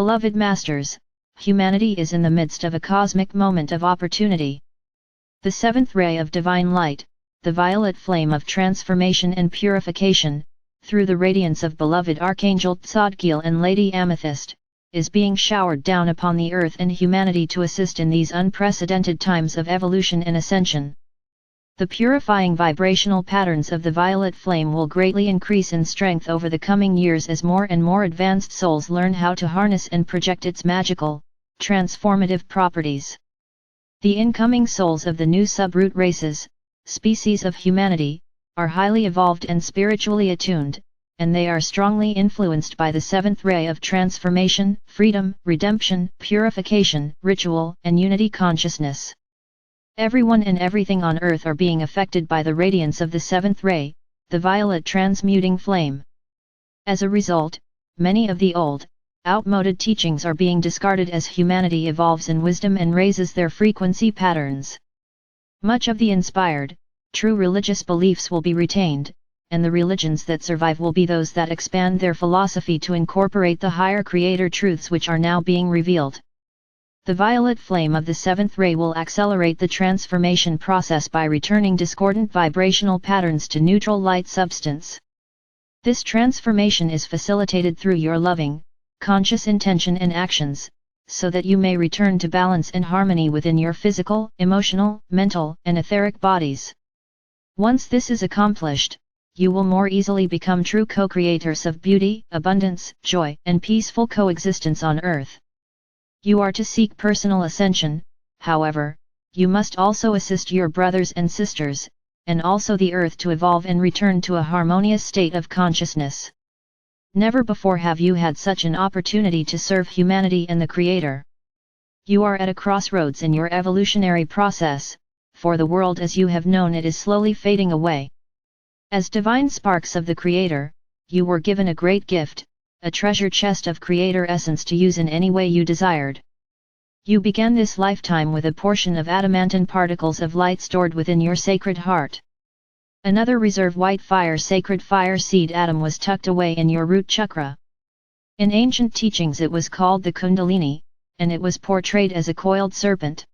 Beloved Masters, humanity is in the midst of a cosmic moment of opportunity. The seventh ray of divine light, the violet flame of transformation and purification, through the radiance of beloved Archangel Tzadkiel and Lady Amethyst, is being showered down upon the earth and humanity to assist in these unprecedented times of evolution and ascension. The purifying vibrational patterns of the violet flame will greatly increase in strength over the coming years as more and more advanced souls learn how to harness and project its magical, transformative properties. The incoming souls of the new subroot races, species of humanity, are highly evolved and spiritually attuned, and they are strongly influenced by the seventh ray of transformation, freedom, redemption, purification, ritual, and unity consciousness. Everyone and everything on earth are being affected by the radiance of the seventh ray, the violet transmuting flame. As a result, many of the old, outmoded teachings are being discarded as humanity evolves in wisdom and raises their frequency patterns. Much of the inspired, true religious beliefs will be retained, and the religions that survive will be those that expand their philosophy to incorporate the higher creator truths which are now being revealed. The violet flame of the seventh ray will accelerate the transformation process by returning discordant vibrational patterns to neutral light substance. This transformation is facilitated through your loving, conscious intention and actions, so that you may return to balance and harmony within your physical, emotional, mental, and etheric bodies. Once this is accomplished, you will more easily become true co-creators of beauty, abundance, joy, and peaceful coexistence on earth. You are to seek personal ascension, however, you must also assist your brothers and sisters, and also the earth to evolve and return to a harmonious state of consciousness. Never before have you had such an opportunity to serve humanity and the Creator. You are at a crossroads in your evolutionary process, for the world as you have known it is slowly fading away. As divine sparks of the Creator, you were given a great gift, a treasure chest of Creator essence to use in any way you desired. You began this lifetime with a portion of adamantine particles of light stored within your sacred heart. Another reserve white fire sacred fire seed atom was tucked away in your root chakra. In ancient teachings it was called the Kundalini, and it was portrayed as a coiled serpent.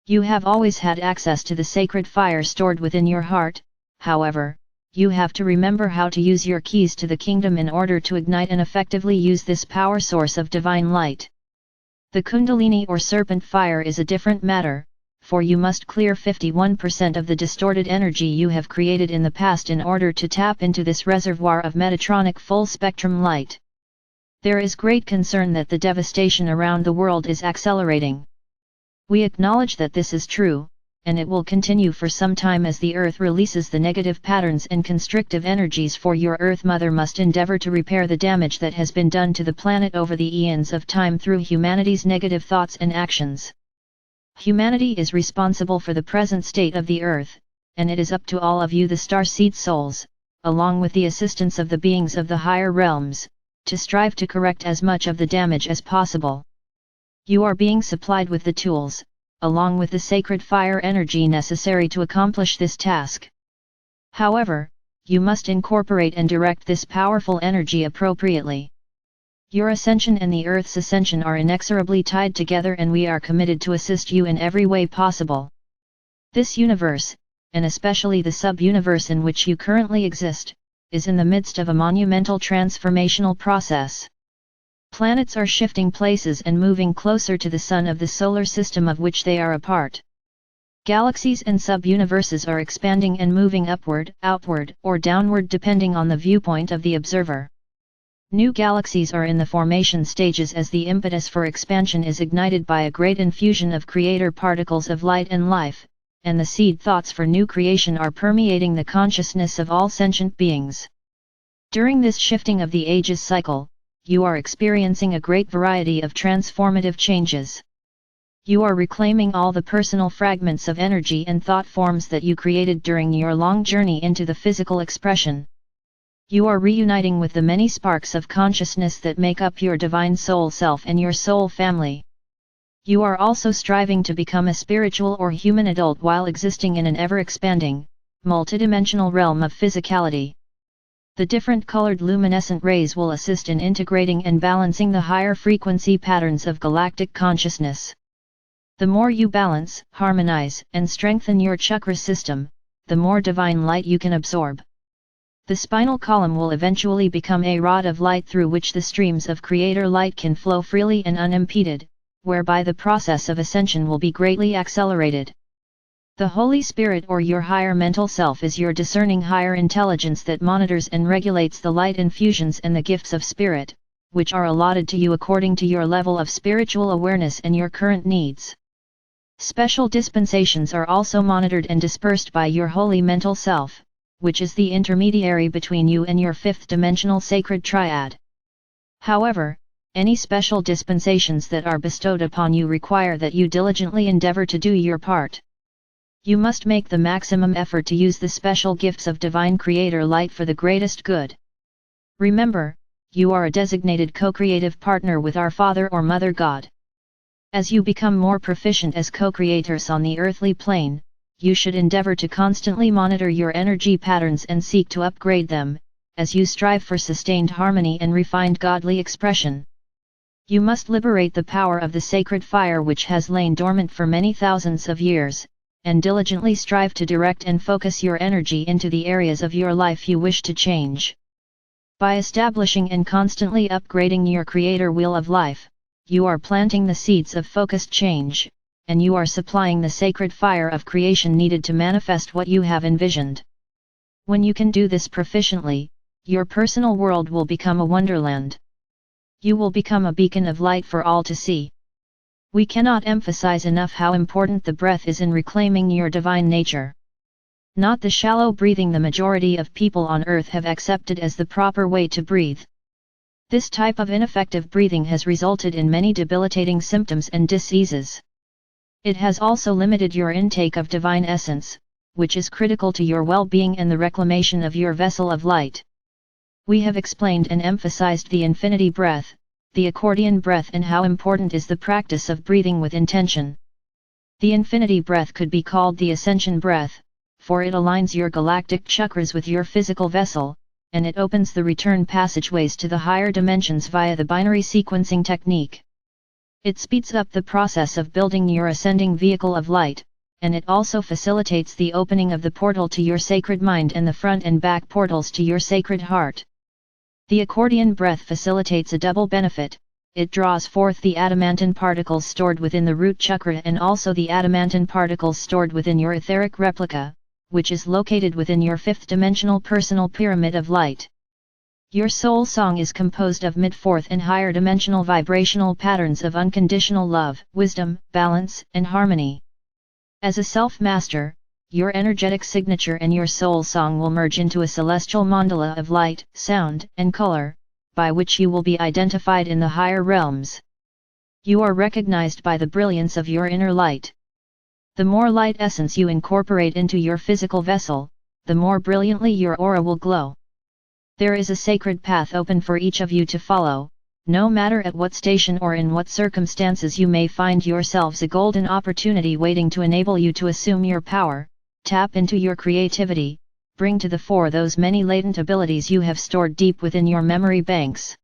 You have always had access to the sacred fire stored within your heart, however, you have to remember how to use your keys to the kingdom in order to ignite and effectively use this power source of divine light. The Kundalini or serpent fire is a different matter, for you must clear 51% of the distorted energy you have created in the past in order to tap into this reservoir of Metatronic full-spectrum light. There is great concern that the devastation around the world is accelerating. We acknowledge that this is true, and it will continue for some time as the Earth releases the negative patterns and constrictive energies, for your Earth Mother must endeavor to repair the damage that has been done to the planet over the eons of time through humanity's negative thoughts and actions. Humanity is responsible for the present state of the Earth, and it is up to all of you the starseed souls, along with the assistance of the beings of the higher realms, to strive to correct as much of the damage as possible. You are being supplied with the tools, along with the sacred fire energy necessary to accomplish this task. However, you must incorporate and direct this powerful energy appropriately. Your ascension and the Earth's ascension are inexorably tied together, and we are committed to assist you in every way possible. This universe, and especially the sub-universe in which you currently exist, is in the midst of a monumental transformational process. Planets are shifting places and moving closer to the Sun of the solar system of which they are a part. Galaxies and sub-universes are expanding and moving upward, outward, or downward depending on the viewpoint of the observer. New galaxies are in the formation stages as the impetus for expansion is ignited by a great infusion of creator particles of light and life, and the seed thoughts for new creation are permeating the consciousness of all sentient beings. During this shifting of the ages cycle, you are experiencing a great variety of transformative changes. You are reclaiming all the personal fragments of energy and thought forms that you created during your long journey into the physical expression. You are reuniting with the many sparks of consciousness that make up your divine soul self and your soul family. You are also striving to become a spiritual or human adult while existing in an ever-expanding, multidimensional realm of physicality. The different colored luminescent rays will assist in integrating and balancing the higher frequency patterns of galactic consciousness. The more you balance, harmonize, and strengthen your chakra system, the more divine light you can absorb. The spinal column will eventually become a rod of light through which the streams of creator light can flow freely and unimpeded, whereby the process of ascension will be greatly accelerated. The Holy Spirit or your higher mental self is your discerning higher intelligence that monitors and regulates the light infusions and the gifts of spirit, which are allotted to you according to your level of spiritual awareness and your current needs. Special dispensations are also monitored and dispersed by your holy mental self, which is the intermediary between you and your fifth-dimensional sacred triad. However, any special dispensations that are bestowed upon you require that you diligently endeavor to do your part. You must make the maximum effort to use the special gifts of divine creator light for the greatest good. Remember, you are a designated co-creative partner with our Father or Mother God. As you become more proficient as co-creators on the earthly plane, you should endeavor to constantly monitor your energy patterns and seek to upgrade them, as you strive for sustained harmony and refined godly expression. You must liberate the power of the sacred fire which has lain dormant for many thousands of years, and diligently strive to direct and focus your energy into the areas of your life you wish to change. By establishing and constantly upgrading your creator wheel of life, you are planting the seeds of focused change, and you are supplying the sacred fire of creation needed to manifest what you have envisioned. When you can do this proficiently, your personal world will become a wonderland. You will become a beacon of light for all to see. We cannot emphasize enough how important the breath is in reclaiming your divine nature. Not the shallow breathing the majority of people on earth have accepted as the proper way to breathe. This type of ineffective breathing has resulted in many debilitating symptoms and diseases. It has also limited your intake of divine essence, which is critical to your well-being and the reclamation of your vessel of light. We have explained and emphasized the infinity breath, the accordion breath, and how important is the practice of breathing with intention. The infinity breath could be called the ascension breath, for it aligns your galactic chakras with your physical vessel, and it opens the return passageways to the higher dimensions via the binary sequencing technique. It speeds up the process of building your ascending vehicle of light, and it also facilitates the opening of the portal to your sacred mind and the front and back portals to your sacred heart. The accordion breath facilitates a double benefit. It draws forth the adamantine particles stored within the root chakra and also the adamantine particles stored within your etheric replica, which is located within your fifth-dimensional personal pyramid of light. Your soul song is composed of mid-fourth and higher dimensional vibrational patterns of unconditional love, wisdom, balance, and harmony. As a self-master, your energetic signature and your soul song will merge into a celestial mandala of light, sound, and color, by which you will be identified in the higher realms. You are recognized by the brilliance of your inner light. The more light essence you incorporate into your physical vessel, the more brilliantly your aura will glow. There is a sacred path open for each of you to follow, no matter at what station or in what circumstances you may find yourselves, a golden opportunity waiting to enable you to assume your power, tap into your creativity, bring to the fore those many latent abilities you have stored deep within your memory banks.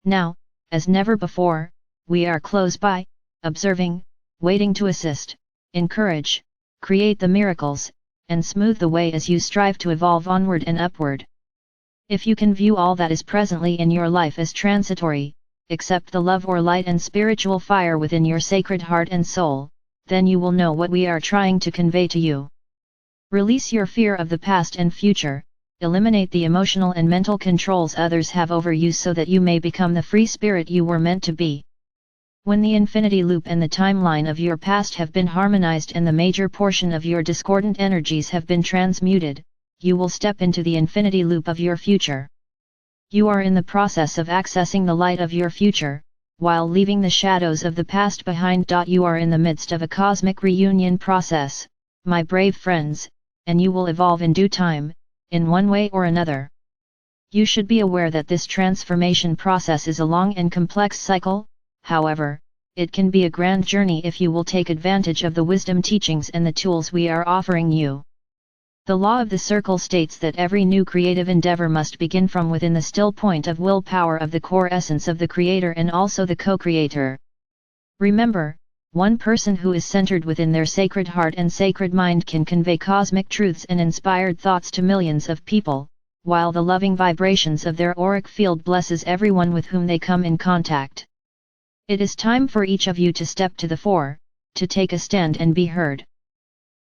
Now, as never before, we are close by, observing, waiting to assist, encourage, create the miracles, and smooth the way as you strive to evolve onward and upward. If you can view all that is presently in your life as transitory, accept the love or light and spiritual fire within your sacred heart and soul, then you will know what we are trying to convey to you. Release your fear of the past and future, eliminate the emotional and mental controls others have over you so that you may become the free spirit you were meant to be. When the infinity loop and the timeline of your past have been harmonized and the major portion of your discordant energies have been transmuted, you will step into the infinity loop of your future. You are in the process of accessing the light of your future, while leaving the shadows of the past behind. You are in the midst of a cosmic reunion process, my brave friends, and you will evolve in due time, in one way or another. You should be aware that this transformation process is a long and complex cycle. However, it can be a grand journey if you will take advantage of the wisdom teachings and the tools we are offering you. The law of the circle states that every new creative endeavor must begin from within the still point of willpower of the core essence of the creator and also the co-creator. Remember, one person who is centered within their sacred heart and sacred mind can convey cosmic truths and inspired thoughts to millions of people, while the loving vibrations of their auric field blesses everyone with whom they come in contact. It is time for each of you to step to the fore, to take a stand and be heard.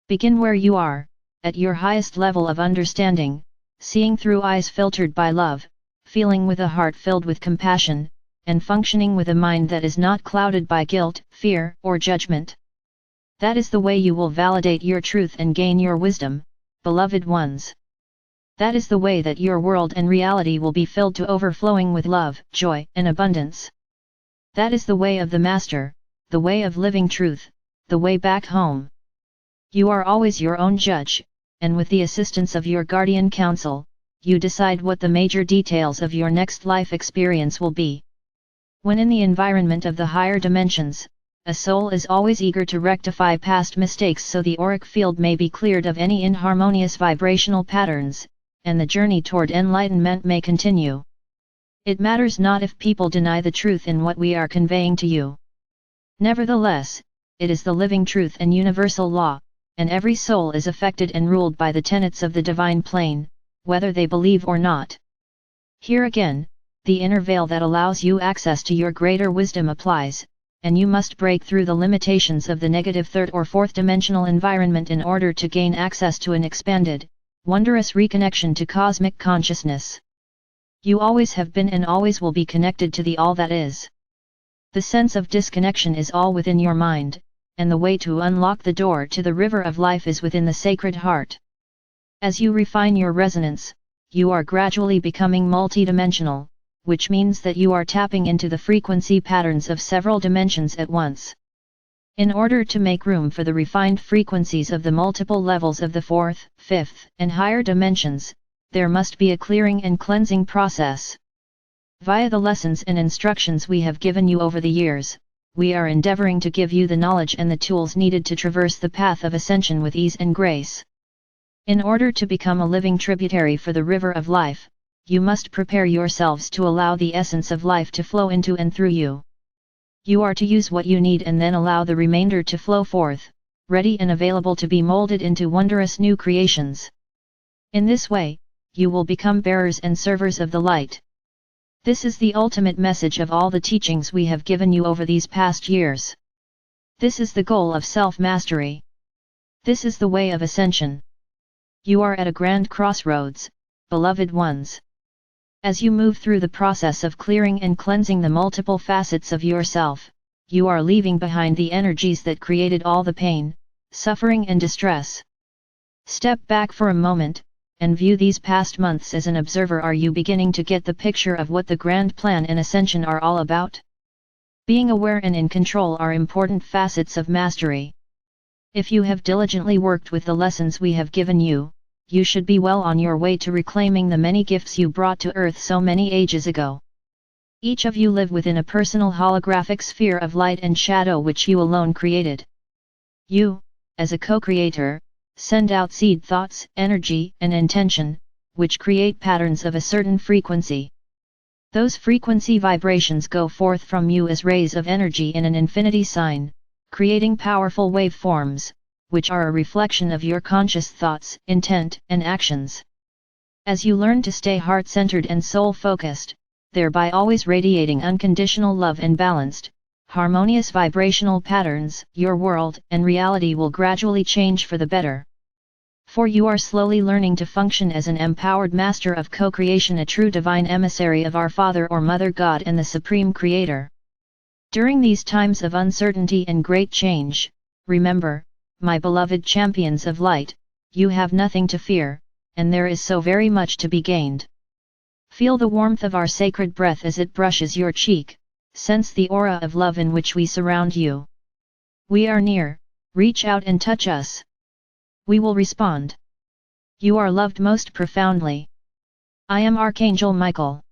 Begin where you are, at your highest level of understanding, seeing through eyes filtered by love, feeling with a heart filled with compassion, and functioning with a mind that is not clouded by guilt, fear, or judgment. That is the way you will validate your truth and gain your wisdom, beloved ones. That is the way that your world and reality will be filled to overflowing with love, joy, and abundance. That is the way of the Master, the way of living truth, the way back home. You are always your own judge, and with the assistance of your guardian council, you decide what the major details of your next life experience will be. When in the environment of the higher dimensions, a soul is always eager to rectify past mistakes so the auric field may be cleared of any inharmonious vibrational patterns, and the journey toward enlightenment may continue. It matters not if people deny the truth in what we are conveying to you. Nevertheless, it is the living truth and universal law, and every soul is affected and ruled by the tenets of the divine plane, whether they believe or not. Here again, the inner veil that allows you access to your greater wisdom applies, and you must break through the limitations of the negative third or fourth dimensional environment in order to gain access to an expanded, wondrous reconnection to cosmic consciousness. You always have been and always will be connected to the all that is. The sense of disconnection is all within your mind, and the way to unlock the door to the river of life is within the sacred heart. As you refine your resonance, you are gradually becoming multidimensional, which means that you are tapping into the frequency patterns of several dimensions at once. In order to make room for the refined frequencies of the multiple levels of the fourth, fifth, and higher dimensions, there must be a clearing and cleansing process. Via the lessons and instructions we have given you over the years, we are endeavoring to give you the knowledge and the tools needed to traverse the path of ascension with ease and grace. In order to become a living tributary for the river of life, you must prepare yourselves to allow the essence of life to flow into and through you. You are to use what you need and then allow the remainder to flow forth, ready and available to be molded into wondrous new creations. In this way, you will become bearers and servers of the light. This is the ultimate message of all the teachings we have given you over these past years. This is the goal of self-mastery. This is the way of ascension. You are at a grand crossroads, beloved ones. As you move through the process of clearing and cleansing the multiple facets of yourself, you are leaving behind the energies that created all the pain, suffering and distress. Step back for a moment, and view these past months as an observer. Are you beginning to get the picture of what the grand plan and ascension are all about? Being aware and in control are important facets of mastery. If you have diligently worked with the lessons we have given you, you should be well on your way to reclaiming the many gifts you brought to Earth so many ages ago. Each of you live within a personal holographic sphere of light and shadow which you alone created. You, as a co-creator, send out seed thoughts, energy, and intention, which create patterns of a certain frequency. Those frequency vibrations go forth from you as rays of energy in an infinity sign, creating powerful waveforms, which are a reflection of your conscious thoughts, intent, and actions. As you learn to stay heart-centered and soul-focused, thereby always radiating unconditional love and balanced, harmonious vibrational patterns, your world and reality will gradually change for the better. For you are slowly learning to function as an empowered master of co-creation, a true divine emissary of our Father or Mother God and the Supreme Creator. During these times of uncertainty and great change, remember, my beloved champions of light, you have nothing to fear, and there is so very much to be gained. Feel the warmth of our sacred breath as it brushes your cheek, sense the aura of love in which we surround you. We are near, reach out and touch us. We will respond. You are loved most profoundly. I am Archangel Michael.